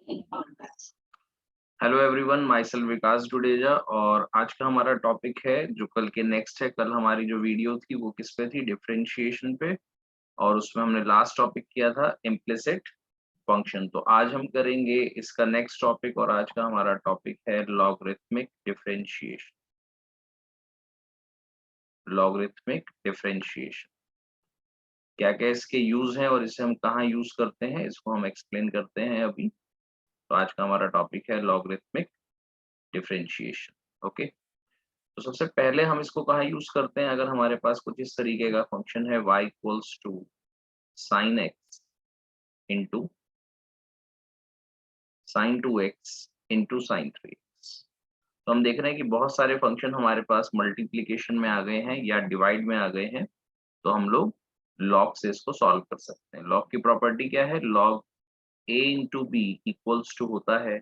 Hello everyone, my self विकास डुडेजा। और आज का हमारा टॉपिक है जो कल के नेक्स्ट है। कल हमारी जो वीडियो थी वो किस पे थी? डिफरेंशिएशन पे। और उसमें हमने लास्ट टॉपिक किया था इम्प्लिसिट फंक्शन। तो आज हम करेंगे इसका नेक्स्ट टॉपिक, और आज का हमारा टॉपिक है लॉगरिथमिक डिफरेंशिएशन। लॉगरिथमिक डिफरेंशिएशन क्या क्या इसके यूज हैं और इसे हम कहाँ यूज करते हैं, इसको हम एक्सप्लेन करते हैं अभी। तो आज का हमारा टॉपिक है लॉगरिथमिक डिफरेंशिएशन। ओके, तो सबसे पहले हम इसको कहाँ यूज करते हैं? अगर हमारे पास कुछ इस तरीके का फंक्शन है y equals to sine x into sine 2x into sine 3x। तो हम देख रहे हैं कि बहुत सारे फंक्शन हमारे पास मल्टीप्लीकेशन में आ गए हैं या डिवाइड में आ गए हैं। तो हम लोग लॉग से इसको सॉल्व कर सकते हैं। लॉग की प्रॉपर्टी क्या है? Log a into B equals to होता है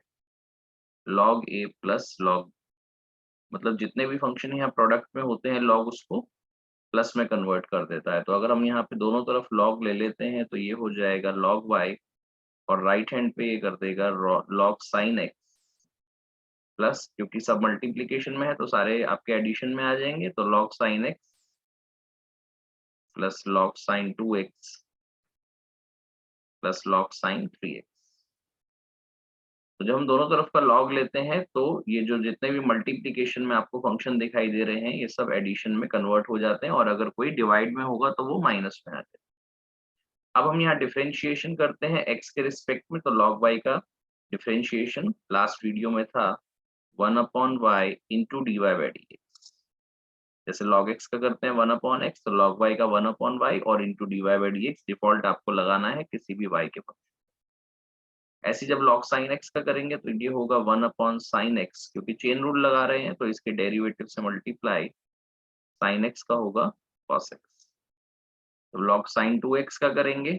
लॉग a प्लस लॉग, मतलब जितने भी फंक्शन यहाँ प्रोडक्ट में होते हैं लॉग उसको प्लस में कन्वर्ट कर देता है। तो अगर हम यहाँ पे दोनों तरफ लॉग ले लेते हैं तो ये हो जाएगा लॉग वाई, और राइट हैंड पे ये कर देगा लॉग साइन एक्स प्लस, क्योंकि सब मल्टीप्लीकेशन में है तो सारे आपके एडिशन में आ जाएंगे। तो log sine x plus log sign 2x plus log sign 3x। तो जब हम दोनों तरफ का लॉग लेते हैं तो ये जो जितने भी मल्टीप्लीकेशन में आपको फंक्शन दिखाई दे रहे हैं ये सब एडिशन में कन्वर्ट हो जाते हैं, और अगर कोई डिवाइड में होगा तो वो माइनस में आ जाए। अब हम यहाँ डिफरेंशिएशन करते हैं x के रिस्पेक्ट में। तो log y का डिफरेंशिएशन लास्ट वीडियो में था 1/y into d y by d x. जैसे log x का करते हैं 1/x, तो log y का 1/y और into d y by d x default आपको लगाना है किसी भी y के फंक्शन। ऐसे जब log sin x का करेंगे तो ये होगा 1/sin x, क्योंकि चेन रूल लगा रहे हैं तो इसके डेरिवेटिव से मल्टीप्लाई sin x का होगा cos x। तो log sin 2x का करेंगे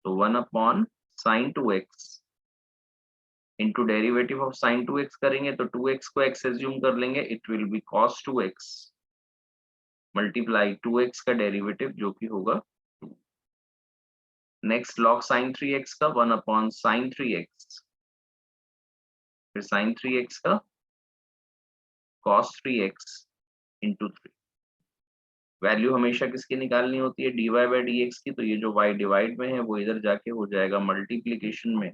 तो 1/sin 2x into derivative of sine 2x करेंगे तो 2x को x एज्यूम कर लेंगे, it will be cos 2x multiply 2x का डेरिवेटिव जो कि होगा 2। नेक्स्ट log sin 3x का 1/sin 3x, फिर sin 3x का cos 3x इंटू 3। वैल्यू हमेशा किसकी निकालनी होती है? dy बाई डी एक्स की। तो ये जो y डिवाइड में है वो इधर जाके हो जाएगा मल्टीप्लीकेशन में।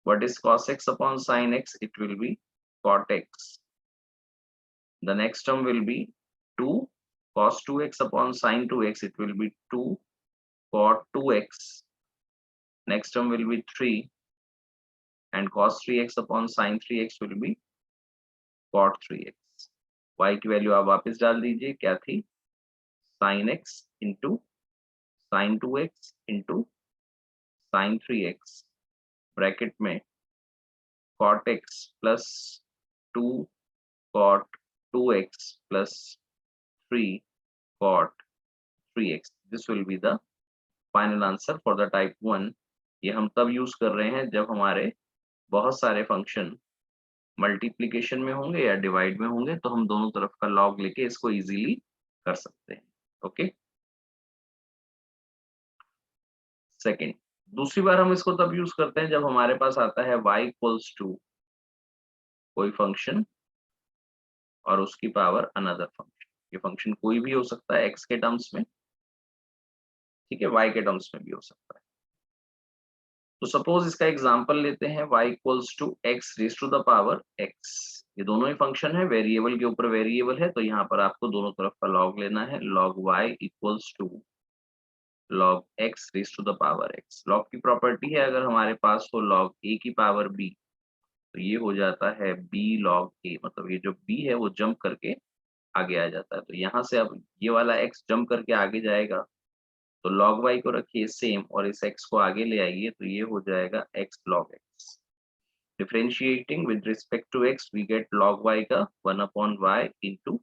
What is cos x upon sin x? It will be cot x। The next term will be 2 cos 2x upon sin 2x. It will be 2 cot 2x. Next term will be 3 and cos 3x upon sin 3x will be cot 3x. Y की value आप वापस डाल दीजिए, क्या थी? sin x into sin 2x into sin 3x bracket में cot x plus 2 cot 2x plus 3 cot 3x. This will be the final answer for the type 1। ये हम तब यूज कर रहे हैं जब हमारे बहुत सारे फंक्शन मल्टीप्लीकेशन में होंगे या डिवाइड में होंगे, तो हम दोनों तरफ का लॉग लेके इसको इजीली कर सकते हैं। ओके, सेकंड, दूसरी बार हम इसको तब यूज करते हैं जब हमारे पास आता है y इक्वल्स टू कोई फंक्शन और उसकी पावर अनदर फंक्शन। ये फंक्शन कोई भी हो सकता है x के टर्म्स में, ठीक है, y के टर्म्स में भी हो सकता है। तो सपोज इसका एग्जांपल लेते हैं y equals to x raise to the power x। ये दोनों ही फंक्शन है, वेरिएबल के ऊपर वेरिएबल है, तो यहाँ पर आपको दोनों तरफ का लॉग लेना है। log y equals to log x raise to the power x। Log की प्रॉपर्टी है अगर हमारे पास हो log a की पावर b, तो ये हो जाता है b log a, मतलब ये जो b है वो जंप करके आगे आ जाता है। तो यहाँ से अब ये वाला x जंप करके आगे जाएगा, तो log y को रखिए सेम और इस x को आगे ले आइए, तो ये हो जाएगा x log x। Differentiating with respect to x we get log y का 1/y into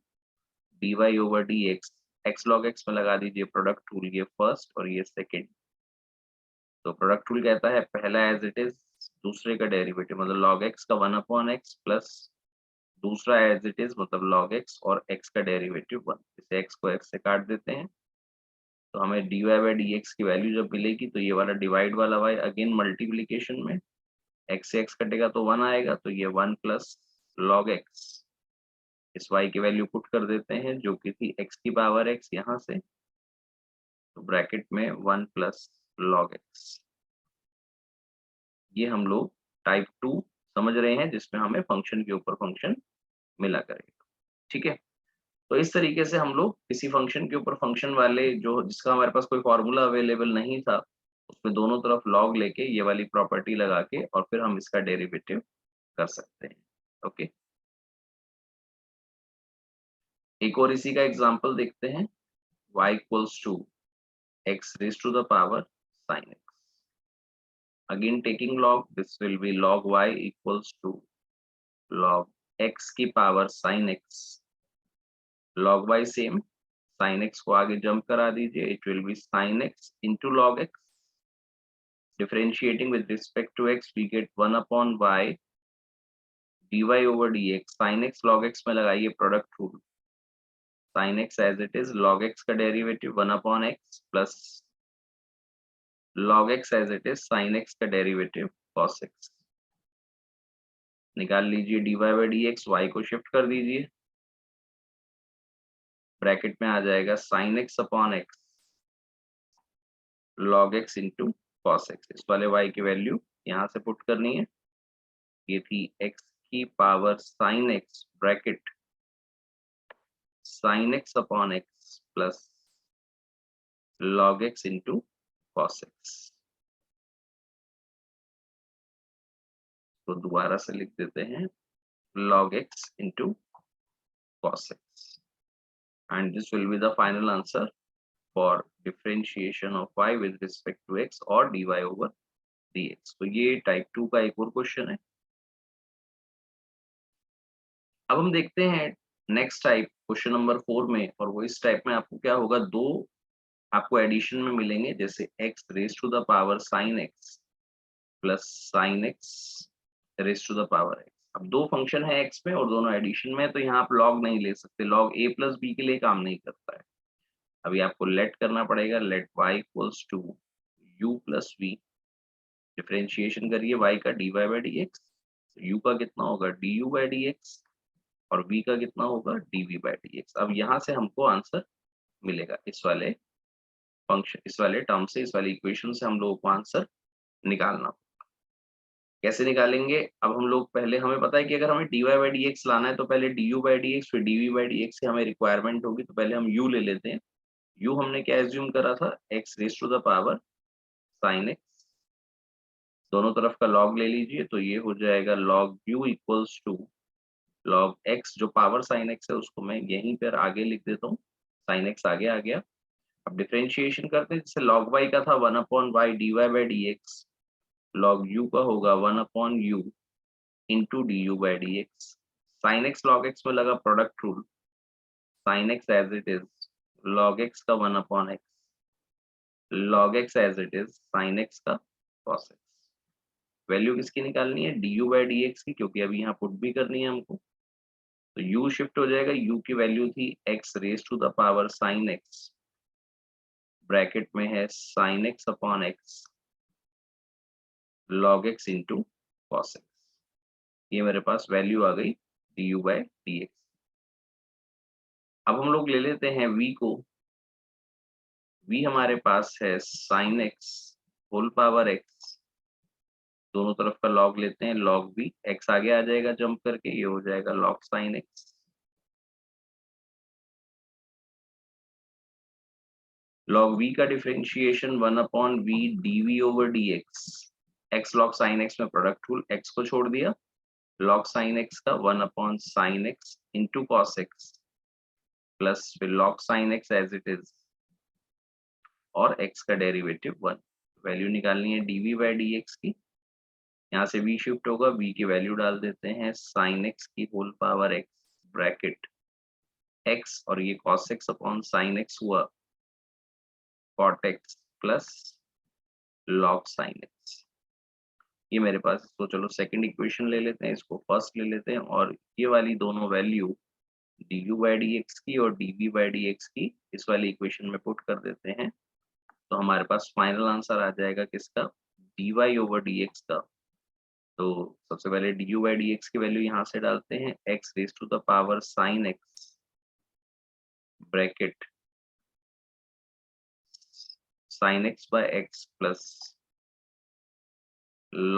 dy over dx। x log x में लगा दीजिए प्रोडक्ट रूल, ये फर्स्ट और ये सेकंड। तो प्रोडक्ट रूल कहता है पहला एज इट इज, दूसरे का डेरिवेटिव मतलब log x का 1/x प्लस दूसरा एज इट इज मतलब log x और x का डेरिवेटिव 1। इसे x को x से काट देते हैं तो हमें dy बाई डी एक्स की वैल्यू जब मिलेगी तो ये वाला डिवाइड वाला y अगेन मल्टीप्लीकेशन में x से x कटेगा तो 1 आएगा, तो ये 1 प्लस लॉग x, इस y की वैल्यू पुट कर देते हैं जो कि थी x की पावर x यहाँ से, तो ब्रैकेट में 1 प्लस लॉग x। ये हम लोग टाइप 2 समझ रहे हैं जिसमें हमें फंक्शन के ऊपर फंक्शन मिला करेगा। ठीक है, तो इस तरीके से हम लोग किसी फंक्शन के ऊपर फंक्शन वाले जो जिसका हमारे पास कोई फॉर्मूला अवेलेबल नहीं था, उसमें दोनों तरफ लॉग लेके ये वाली प्रॉपर्टी लगा के और फिर हम इसका डेरिवेटिव कर सकते हैं। ओके, एक और इसी का एग्जांपल देखते हैं। y equals to x raised to the power sin x. Again taking log, this will be log y equals to log x की power sin x. log y same, sin x को आगे jump करा दीजिए, it will be sin x into log x. Differentiating with respect to x, we get 1 upon y dy over dx. sin x log x में लगाइए product rule, sin x as it is, log x का derivative 1 upon x plus log x as it is, sin x का derivative cos x। निकाल लीजिए dy by dx, y को shift कर दीजिए, bracket में आ जाएगा sin x upon x log x into cos x। इस वाले y की वैल्यू यहाँ से पुट करनी है, ये थी x की power sin x bracket sin x upon x plus log x into cos x। तो दोबारा से लिख देते हैं log x into cos x, and this will be the final answer for differentiation of y with respect to x or dy over dx। तो ये type 2 का एक और क्वेश्चन है। अब हम देखते हैं नेक्स्ट टाइप क्वेश्चन नंबर 4 में, और वो इस टाइप में आपको क्या होगा, दो आपको एडिशन में मिलेंगे, जैसे x raise to the power sin x plus sin x raise to the power x। अब दो फंक्शन है x में और दोनों एडिशन में, तो यहाँ आप लॉग नहीं ले सकते, लॉग a प्लस b के लिए काम नहीं करता है। अभी आपको लेट करना पड़ेगा, let y equals to u plus v, differentiation करिए y का dy बाई dx, u का कितना होगा du बाई dx और v का कितना होगा dv बाई dx। अब यहाँ से हमको आंसर मिलेगा इस वाले फंक्शन, इस वाले टर्म से, इस वाली इक्वेशन से हम लोगों को आंसर निकालना। कैसे निकालेंगे? अब हम लोग पहले, हमें पता है कि अगर हमें dy बाई dx लाना है तो पहले du बाई dx फिर dv बाई dx से हमें रिक्वायरमेंट होगी, तो पहले हम u ले लेते हैं। u हमने क्या एज्यूम करा था, x raise to the power sin x, दोनों तरफ का log ले लीजिए, तो ये हो जाएगा log u equals to log x, जो पावर sin x है उसको मैं यहीं पर आगे लिख देता हूँ, sin x आगे आ गया। अब डिफरेंशिएशन करते हैं, जैसे log y का था 1 upon y dy by dx, log u का होगा 1 upon u into du by dx। sin x log x में लगा product rule, sin x as it is log x का 1 upon x, log x as it is sin x का cos x। Value किसकी निकालनी है, du by dx की, क्योंकि अभी यहाँ पुट भी करनी है हमको, तो u शिफ्ट हो जाएगा, u की वैल्यू थी x raise to the power sin x, bracket में है sin x upon x log x into cos x। ये मेरे पास वैल्यू आ गई du बाई dx। अब हम लोग ले लेते हैं v को, v हमारे पास है sin x whole power x, दोनों तरफ का log लेते हैं, log v, x आगे आ जाएगा जंप करके, ये हो जाएगा log sin x। log v का differentiation 1 upon v dv over dx, x log sin x में प्रोडक्ट रूल, x को छोड़ दिया, log sin x का 1 upon sin x into cos x plus फिर log sin x as it is और x का derivative 1। Value निकालनी है dv बाई dx की, यहाँ से v शिफ्ट होगा, v की वैल्यू डाल देते हैं sin x की whole power x bracket x, और ये cos x upon sin x हुआ cot x plus log sin x। ये मेरे पास, तो चलो सेकंड इक्वेशन ले लेते हैं, इसको फर्स्ट ले लेते हैं, और ये वाली दोनों वैल्यू du बाई dx की और dv बाई dx की इस वाली इक्वेशन में पुट कर देते हैं, तो हमारे पास फाइनल आंसर आ जाएगा किसका, dy ओवर dx का, तो सबसे पहले du बाई dx की वैल्यू यहाँ से डालते हैं, x raise to the power sine x bracket sine x by x plus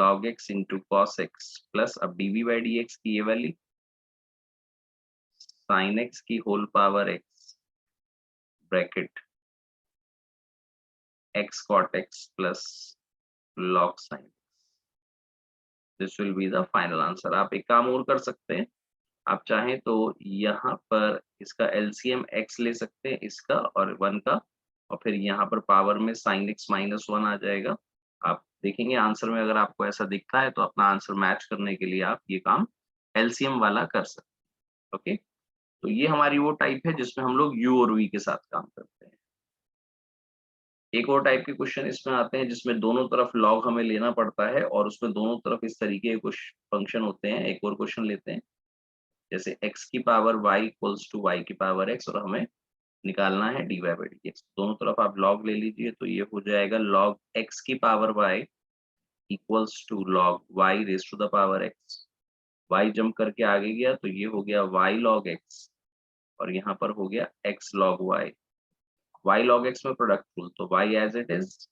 log x into cos x plus अब dv बाई dx की ये वैल्यू साइन x की whole power x bracket x cot x plus log sin। This will be the final answer. आप एक काम और कर सकते हैं, आप चाहें तो यहाँ पर इसका एलसीएम x ले सकते हैं, इसका और 1 का, और फिर यहाँ पर पावर में साइन x माइनस 1 आ जाएगा। आप देखेंगे आंसर में अगर आपको ऐसा दिखता है तो अपना आंसर मैच करने के लिए आप ये काम एलसीएम वाला कर सकते हैं। ओके, तो ये हमारी वो टाइप है जिसमें हम लोग u और v के साथ काम करते हैं। एक और टाइप के क्वेश्चन इसमें आते हैं जिसमें दोनों तरफ लॉग हमें लेना पड़ता है और उसमें दोनों तरफ इस तरीके के कुछ फंक्शन होते हैं। एक और क्वेश्चन लेते हैं, जैसे x की power y equals to y की पावर x और हमें निकालना है dy बाई dx। दोनों तरफ आप लॉग ले लीजिए तो ये हो जाएगा log x की power y equals to log y raise to the power x। y jump करके आगे गया तो ये हो गया y log x और यहाँ पर हो गया x log y। y log x में प्रोडक्ट रूल, तो y as it is,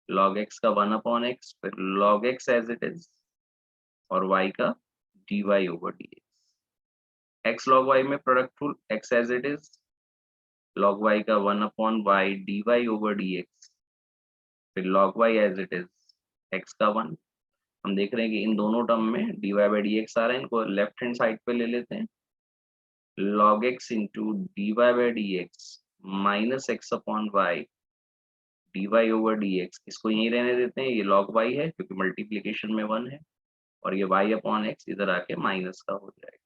log x का 1 अपॉन x, फिर log x as it is और y का dy over dx। x log y में product rule x as it is, log y का 1 upon y dy over dx, फिर log y as it is x का 1। हम देख रहे हैं कि इन दोनों टर्म में dy बाई dx आ रहा है, इनको लेफ्ट हैंड साइड पे ले लेते हैं, log x into dy by dx minus x upon y dy over dx, इसको यहीं रहने देते हैं, ये log y है क्योंकि मल्टीप्लीकेशन में 1 है, और ये y अपॉन x इधर आके माइनस का हो जाएगा।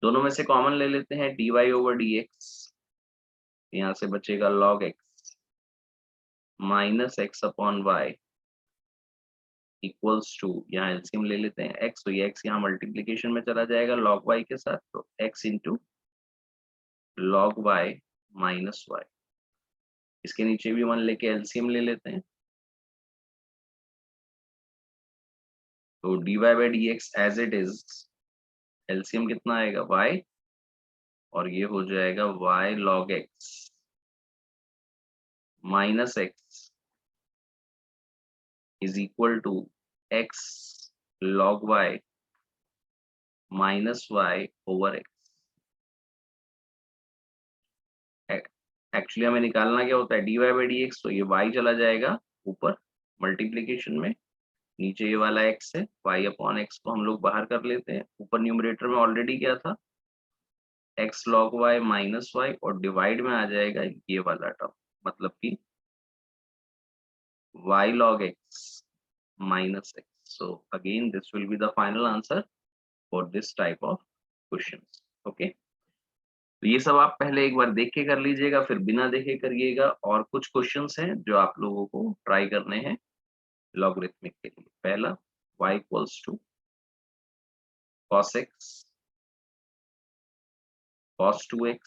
दोनों में से कॉमन ले लेते हैं, dy ओवर dx, यहाँ से बचेगा log x minus x upon y equals to, यहाँ एलसीएम ले लेते हैं x, तो ये x यहाँ मल्टीप्लीकेशन में चला जाएगा log y के साथ, तो x into log y minus y। इसके नीचे भी 1 लेके एलसीएम ले लेते हैं, तो dy by dx as it is, LCM कितना आएगा y, और ये हो जाएगा y log x minus x is equal to x log y minus y over x। Actually हमें निकालना क्या होता है, dy बाई dx, तो ये y चला जाएगा ऊपर मल्टीप्लीकेशन में, नीचे ये वाला x है, y अपॉन x को हम लोग बाहर कर लेते हैं, ऊपर न्यूमरेटर में ऑलरेडी क्या था x log y minus y, और डिवाइड में आ जाएगा ये वाला टर्म, मतलब कि y log x minus x। So again this will be the final answer for this type of questions। Okay, तो ये सब आप पहले एक बार देख के कर लीजिएगा, फिर बिना देखे करिएगा, और कुछ क्वेश्चंस हैं जो आप लोगों को ट्राई करने हैं लॉगरिथमिक के लिए। पहला y equals to cos x cos 2x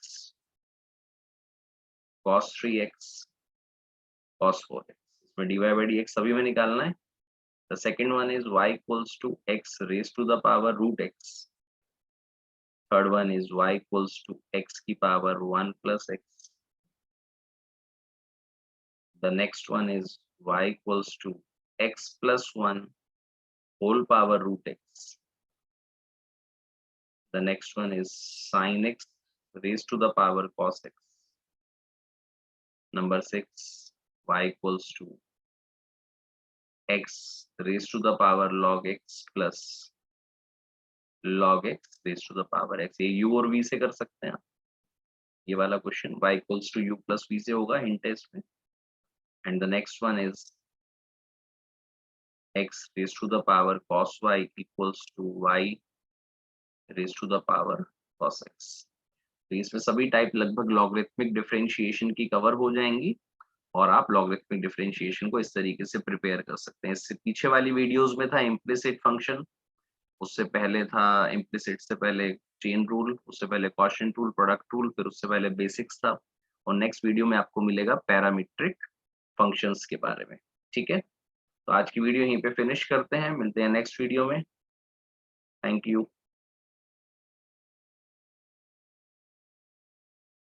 cos 3x cos 4x, इसमें dy by dx सभी में निकालना है। The second one is y equals to x raised to the power root x। Third one is y equals to x की power 1 plus x। The next one is y equals to x plus 1 whole power root x। The next one is sin x raised to the power cos x। Number 6, y equals to x raised to the power log x plus log x raised to the power x। ये u और v से कर सकते हैं आप। ये वाला question y equals to u plus v से होगा हिंट है इसमें। And the next one is x raised to the power cos y equals to y raised to the power cos x। तो इसमें सभी टाइप लगभग लॉगरिथमिक डिफरेंशिएशन की cover हो जाएंगी, और आप लॉगरिथमिक डिफरेंशिएशन को इस तरीके से प्रिपेयर कर सकते हैं। इससे पीछे वाली वीडियोस में था इम्प्लिसिट फंक्शन, उससे पहले था इम्प्लिसिट से पहले चेन रूल, उससे पहले क्वोशिएंट रूल, प्रोडक्ट रूल, फिर उससे पहले बेसिक्स था, और नेक्स्ट वीडियो में आपको मिलेगा पैरामीट्रिक फंक्शंस के बारे में। ठीक है, तो आज की वीडियो यहीं पे फिनिश करते हैं, मिलते हैं नेक्स्ट वीडियो में। Thank you.